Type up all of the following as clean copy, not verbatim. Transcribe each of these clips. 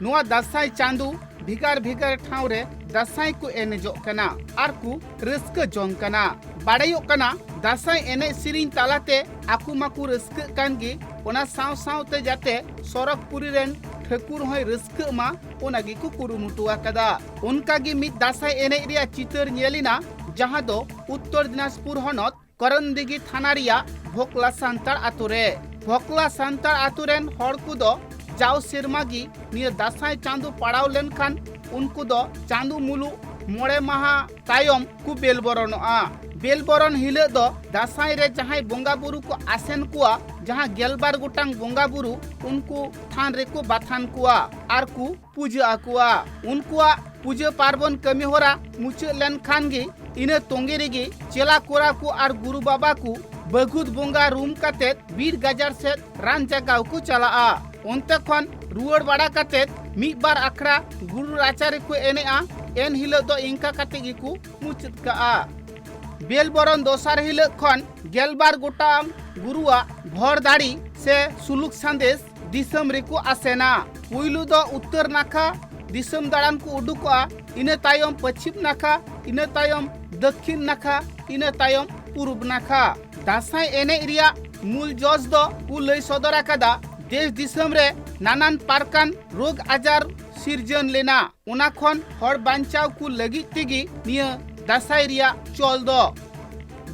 नुआ दासाई चांदू भिगार भिगार ठाव रे दासाई को एनेजो कना आर को रस्क जोंग कना बाड़ायो कना दासाई एने सिरिन तालाते आकु माकु रस्क कानगी ओना साव सावते जाते सरकपुरी रेन ठाकुर होय रस्क मा ओनागी को कुरुमुटु आकादा उनकागी मिद दासाई एने रिया चितर नेलिना जहां दो उत्तर दिनाजपुर हनत करंदिगी थाना रिया भोकला सांतार आतुरे भोकला सांतार आतुरेन हर को दो जाव सेरमागी निया दासाई चांदू पड़ाव लेनखान उनको दो चांदू मुलु मोड़े माहा तायम को बेलबरनोआ बेलबरन हिले दो दासाई रे जहां बोंगा बुरु को आसेन कुआ जहां गेलबार गोटांग बोंगा बुरु उनको थान रे को बाथान कुआ आर को पूजा आकुआ उनकुआ पूजा पार्बन कमी होरा मुचे लेनखान गे इने तोंगेरेगी चेला कोरा को आर गुरु बाबा को बगुद बोंगा रूम काते बीर गाजार से रान जगाव को चलाआ उनते खन रुआड़ बाड़ा काते मी बार आखड़ा गुरु आचार्य को एनेआ एन हिलो दो इंका काते गी को मुचत काआ बेलबरन दोसार हिलो खन गेलबार गोटांग गुरुआ भर दाड़ी से सुलुक संदेश दिसम रे को आसेना पुइलु दो उत्तर नाखा दिसम दाड़ान को उडुकआ इने तायम पश्चिम नाखा इने तायम दक्षिण नाखा इने तायम पूर्व नाखा दासाई एने रिया मूल जज दो को लई सदर आकादा देश दिसम रे नानान पारकान रोग आजार सिरजन लेना उना खन हर बांचाव को लगी तेगी निया दासाई रिया चल दो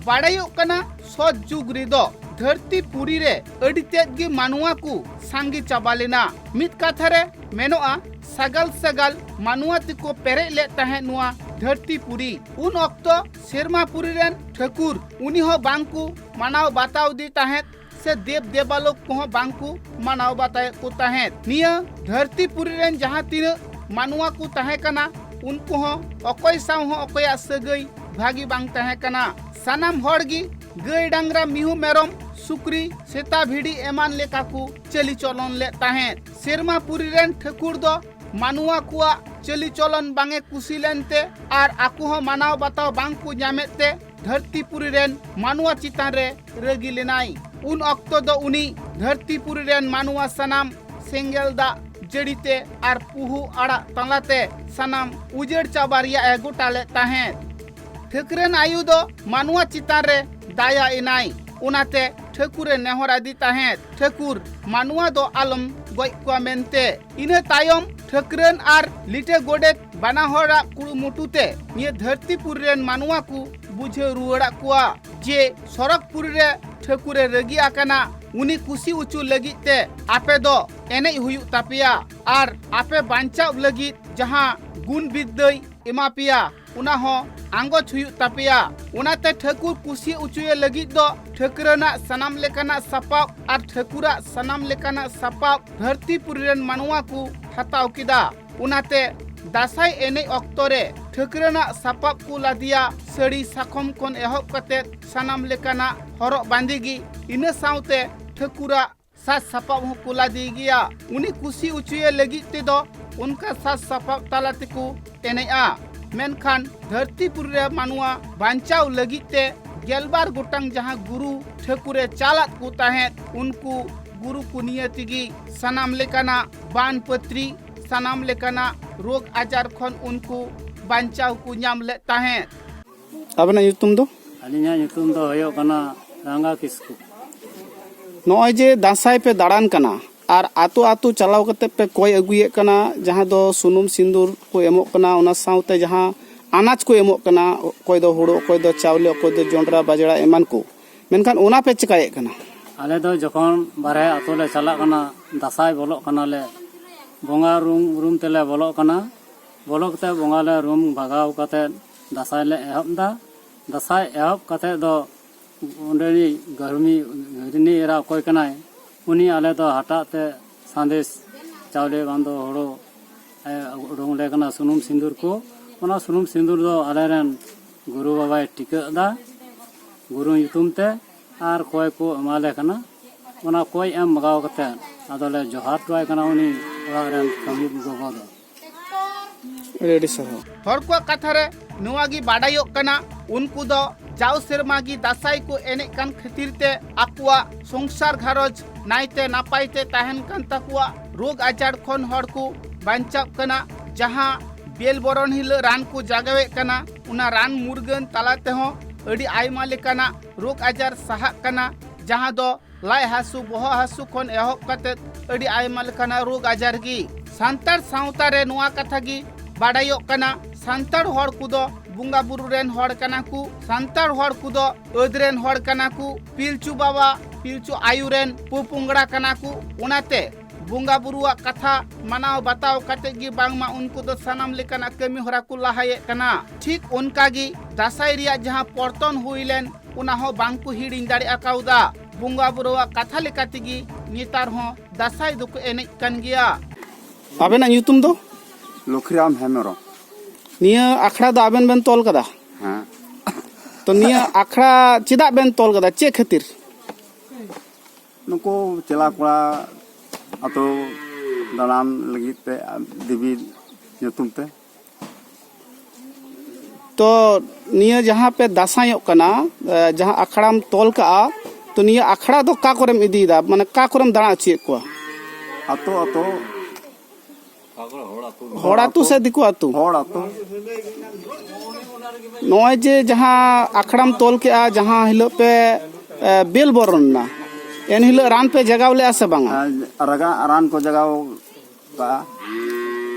बाड़ायो कना सत जुग रे दो धरती पुरी रे अड़ी तेज गे मानुआ को सांगी चाबा लेना मित कथा रे मेनोआ सगल सगल मानुआ तिको पेरे ले तहे नुआ धरती पुरी उन अक्तो शेरमा पुरी रेन ठाकुर उनी हो बांकु मानाव बाताव दी तहे से देव देवालोक को बांकु मानाव बताए को तहे निया धरती पुरी रेन जहां तीन मानुआ को तहे कना उनको हो अकोय साव हो अकोया सगई भागी बांग तहे कना सनाम हड़गी गई डांगरा मिहु मेरम सुक्री सेता भिड़ी एमान लेका को चली चलन ले तहे शेरमा पुरी रेन ठाकुर दो मानुआ कुआ चली चलन बांगे कुसी लेनते आर आकु हो मानाव बताव बांग को जामेते धरती पुरी रेन मानुआ चितान रे रगी लेनाई उन अक्तो दो उनी धरती पुरी रेन मानुआ सनाम सेंगेल दा जड़ीते आर पुहु आड़ा तलाते सनाम उजड़ चाबारिया एगोटाले तहे ठाकुरेन आयु दो मानुआ चितान रे दाया इनाई उनाते ठाकुरे नेहर आदि तहे ठाकुर मानुआ दो आलम गय को मेनते इने तायम ठाकुरेन आर लिटे गोडेत बाना हरा कुरुमुटुते ये धरती पुरी रेन मानुआ को बुझे रुआड़ा कुआ जे सरकपुरी रे ठाकुरे रगी आकना उनी कुसी उचु लगिते आपे दो एने हुयु तापिया आर आपे बांचाव लगी जहां गुण विद्यय एमापिया उना हो आंगोच हुयु तापिया उनाते ठाकुर कुसी उचुए लगी दो ठाकुरना सनाम लेकाना सपाव आर ठाकुरा सनाम लेकाना सपाव धरती पुरी रेन मानुआ को हताव किदा उनाते दासाई एने अक्तरे ठाकुरना सपाव को लादिया सड़ी साखम कोन एहब कते सनाम लेकाना हरक बांधीगी इने साउते ठाकुरा सास सपाव हो को लादी गया उनी कुसी उचुए लगी ते दो उनका सास सपाव तालाते को एनेआ मेनखान धरती पुरी रे मानुआ बांचाव लगी ते गेलबार गोटांग जहां गुरु ठाकुरे चालात को तहे उनको गुरु को नियतिगी सनाम लेकाना बान पत्री सनाम लेकाना रोग आजार खन उनको बांचाव को नाम ले तहे आपना युतुम दो अलिया युतुम दो होयो कना रंगा किस्कु नॉय जे दासाई पे दाड़ान कना और आतो आतो चलाव कते पे कोई अगुये कना जहां दो सुनुम सिंदूर को एमो कना उना साउते जहां अनाज को एमो कना कोई दो हुड़ो कोई दो चावले कोई दो जोंडरा बाजरा एमान को मेनखान ओना पे चिकाये कना आले दो जखन बारे आतो ले चला कना दासाई बोलो कना ले बोंगा रूम तेले बोलो कना बोलो कते बोंगा ले रूम भगाव कते दासाई ले एहब दा दासाई एहब कते दो उंडेनी गर्मी एरा कोई कनाय उनी आले दो हटाते संदेश चावले बांधो हड़ो उडोंग ले कना सुनुम सिंदूर को ओना सुनुम सिंदूर दो आले रेन गुरु बाबाय टिका दा गुरु युतुम ते आर कोई को एमाले कना ओना कोई एम मगाव कते आदोले जोहार टवाय कना उनी ओरा रेन कमी गोगो दो रेडी सर हर को कथा रे नुआगी बाडायो कना उनको दो जाव सेरमागी दासाई को एने कान खातिर ते आकुआ संसार घरज नाइते नापाइते तहन कान तकुआ रोग आजार खन हर को बांचाव कना जहां बेल बरन हिल रान को जागावे कना उना रान मुर्गन तालाते हो अड़ी आयमा लेकाना रोग आजार साहा कना जहां दो लाई हासु बोहो हासु खन एहब कते अड़ी आयमा लेकाना रोग आजार गी सांतार सावता रे नुआ कथा गी बाडायो कना सांतार हर कुदो बुंगा बुरु रेन हर कना कु सांतार हर कुदो अद रेन हर कना कु पिलचु बाबा पिलचु आयु रेन पुपुंगड़ा कना कु उनाते बुंगा बुरुआ कथा मनाव बताव कते गी बांगमा उनको दो सनाम लेकाना कमी हरा को लाहाये कना ठीक उनका गी दासाई रिया जहां पर्तन हुइलेन उना हो बांगकु हिडिंग दाड़ी आकाउदा बुंगा बुरुआ कथा लेकाते गी नितार हो दासाई दुको एने कन गिया आबेना ᱧᱩᱛᱩᱢ दो लखीराम हेमरम निया आखड़ा दो आबेन बेन तोल कदा हाँ तो निया आखड़ा चेदा बेन तोल कदा चे खातिर नुको चला कोड़ा अतो दालान लगी ते देवी ᱧᱩᱛᱩᱢ ते तो निया जहाँ पे दासायों कना जहाँ आखड़ाम तोल का तो निया आखड़ा दो का कोरम इदीदा माने का कोरम दाना अचिए को अतो अतो होड़ातु से दिको आतु हर अतो नॉय जे जहाँ आखड़ाम तोल के जहाँ हिलो पे बेल बरन ना एन हिलो रान पे जगाव ले आसे बांगा रगा रान को जगाव का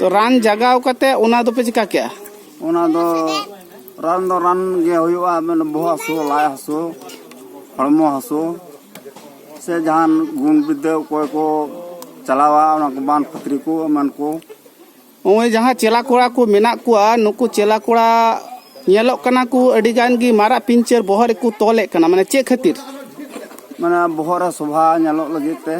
तो रान जगाव कते उना दो पे चिका क्या उना दो रान गे हुआ मैंने बोह हसो लाय हसो हड़मो हसो से जहान गुण विद्या कोई को चलावा उना को बान खतरी को मन को ओए जहाँ चेला कोड़ा को मेना कुआ नुकु चेला कोड़ा येलो कना को अडिगान गी मारा पिंचर बोहर को तोले कना माने चे खातिर माने बोहर शोभा नेलो लगी ते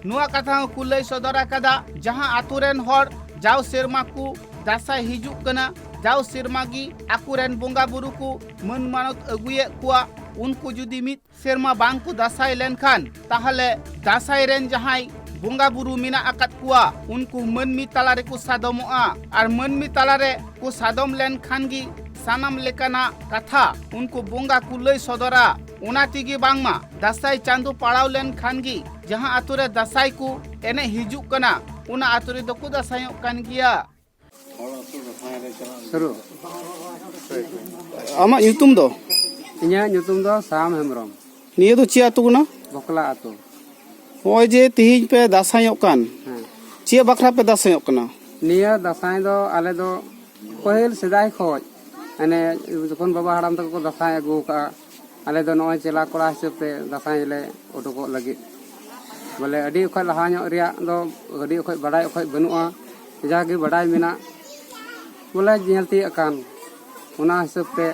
नुआ कथा कुलई सदरा कदा जहां आतुरेन हर जाव सेरमा को दासाई हिजुक कना जाव सेरमा गी आकुरेन बोंगा बुरु को मन मानत अगुए कुआ उनको जुदी मित सेरमा बांग को दासाई लेन खान ताहले दासाई रेन जहाई बोंगा बुरु मिना आकत कुआ उनको मन मी तालारे को सादमोआ और मन मी तालारे को सादम लेन खान गी सानाम लेकाना कथा उनको बोंगा कुलई सदरा उना तिगी बांगमा दासाई चांदू पड़ाव लेन खान गी जहां आतुरे दासाई को एने हिजुक कना उना आतुरे दको दासायो कान गिया आमा ᱧᱩᱛᱩᱢ दो इन्या ᱧᱩᱛᱩᱢ दो साम हेमरम निया दो चे आतु गुना बकला आतो ओए जे तिहिज पे दासायों कान चे बखरा पे दासायों कना निया दसाई दो आले दो पहिल सेदाय खोज अने जखन बाबा हराम तक को दसाई अगु का आले दो नय चेला कोड़ा हिसाब ते दसाई ले उडुको लगी बोले अडी खय लहा ᱧᱚᱜ रिया दो अडी खय बडाय खय बनुआ जागे बडाय मेना बोले जेलती अकान उना हिसाब ते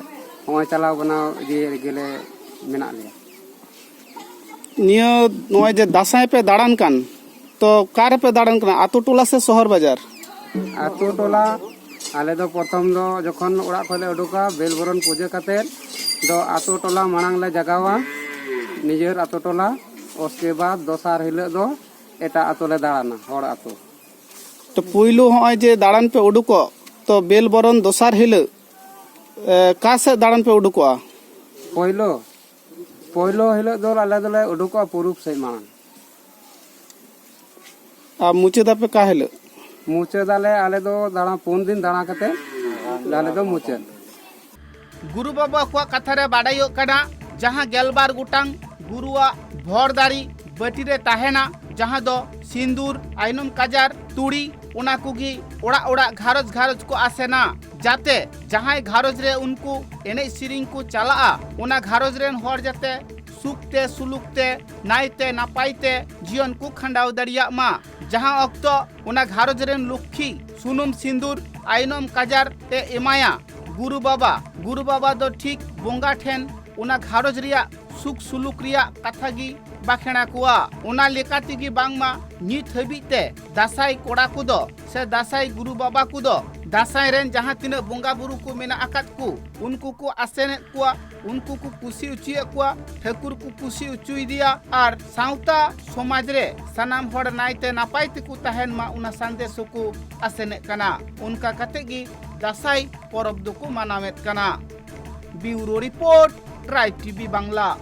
होय चलाव बनाव जे गेले मेना ले निया नॉय जे दासाई पे दाड़ान कान तो कार पे दाड़ान कना आतु टोला से शहर बाजार आतो टोला आले दो प्रथम दो जखन ओड़ा खले उडुका बेलबरन पूजा कते दो आतो टोला मांग ले जगावा निजेर आतो टोला उसके बाद दोसार हिले दो एटा आतो ले दाड़ाना हर आतो तो पुइलु होय जे दाड़ान पे उडुको तो बेल बरन दोसार हिले का से दाड़ान पे उडुको पहिलो पहिलो हिले दो आले दोले उडुको पुरुप से मांग आ मुचेदा पे का हिले मुचे दाले आले दो दाड़ा 4 दिन दाड़ा कते दाले दो मुचे गुरु बाबा को कथा रे बाडायो कना जहां गेलबार गुटांग गुरुआ भोर दाड़ी बटीरे ताहेना जहां दो सिंदूर आइनम काजार तुड़ी उना कुगी ओड़ा ओड़ा घारज घारज को आसेना जाते जहां घारज रे उनको एने सिरिंग को चला उना घारज रेन हर जाते सुखते सुलुकते नाइते नापाइते जीवन को खंडाव दरिया मा जहां अक्तो उना घारज रेन लुखी सुनुम सिंदूर आइनम काजार ते एमाया गुरु बाबा दो ठीक बोंगा ठेन उना घारज रिया सुख सुलुक रिया कथा गी बाखेना कुआ उना लेकाती गी बांगमा नित हबीते दासाई कोड़ा कुदो से दासाई गुरु बाबा कुदो दासाई रेन जहां तिना बोंगा बुरु को मेना आकात को उनको को आसेने कुआ उनको को कुसी उचिए कुआ ठाकुर को कुसी उचुई दिया और साउता समाज रे सनाम हड़ नाइते नापाइते को तहन मा उना संदेश को आसेने कना उनका कते गी दासाई परब दो को मानावेत कना bureau report tribe TV Bangla.